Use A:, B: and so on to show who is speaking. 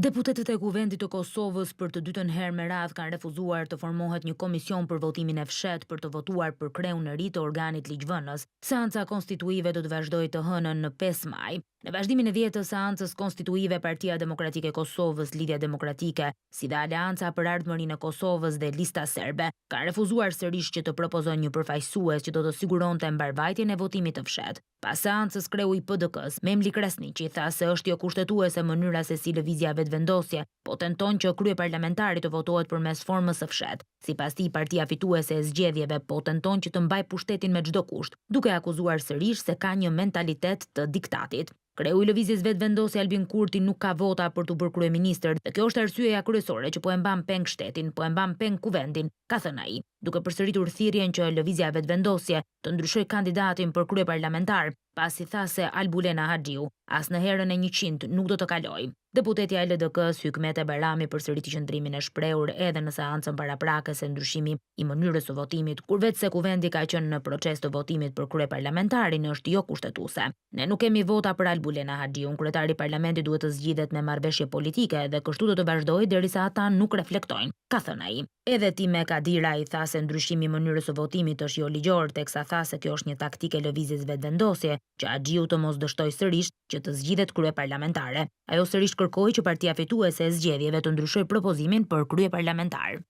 A: Deputetët e Kuvendit të Kosovës për të dytën herë me radhë kanë refuzuar të formohet një komision për votimin e fshet për të votuar për kreun e ri të organit ligjvënës. Seanca konstituive do të vazhdojë të hënën në 5 maj. Në vazhdimin e vjetës seancës konstituive, Partia Demokratike e Kosovës, Lidhja Demokratike, si dhe Aleanca për Ardhmërinë e Kosovës dhe Lista Serbe kanë refuzuar sërish që të propozojnë një përfaqësues që do të siguronte mbarvajtjen e votimit të fshet. Pas seancës, kreu i PD-k-s, Memli Krasniqi, tha se është jo kushtetuese mënyra se si lëvizja vetëvendosje, po tenton që kryeparlamentari të votohet përmes formës së fshet. Sipas tij, partia fituese e zgjedhjeve po tenton që të mbajë pushtetin me çdo kusht, duke akuzuar sërish se ka një mentalitet të diktatit. Kreu i lëvizjes vetëvendosje Albin Kurti nuk ka vota për të bërë kryeministër dhe kjo është arsyeja kryesore që po e mban peng shtetin, po e mban peng kuvendin, ka thënë ai, duke përsëritur thirrjen që lëvizja vetëvendosje të ndryshojë kandidatin për kryeparlamentar, pasi tha se Albulena Haxhiu as në herën e 100 nuk do të kalojë. Deputetja e LDK-s Hykmete Barami përsëriti qëndrimin e shprehur edhe në seancën paraprake se ndryshimi i mënyrës së votimit, kur vetë se kuvendi ka qenë në proces të votimit për kryeparlamentarin, është jo kushtetuese. Ne nuk kemi vota për Albulena Haxhiun, kryetari i parlamentit duhet të zgjidhet me marrëveshje politike dhe kështu do të vazhdojë derisa ata nuk reflektojnë, ka thënë ai. Edhe Time Kadira i tha se ndryshimi i mënyrës së votimit është jo ligjor, teksa tha se kjo është një taktikë e lëvizjes vetëvendosje që Haxhiu të mos dështojë sërish që të zgjidhet kryeparlamentare. Ajo sërish kërkoi që partia fituese e zgjedhjeve të ndryshojë propozimin për kryeparlamentar.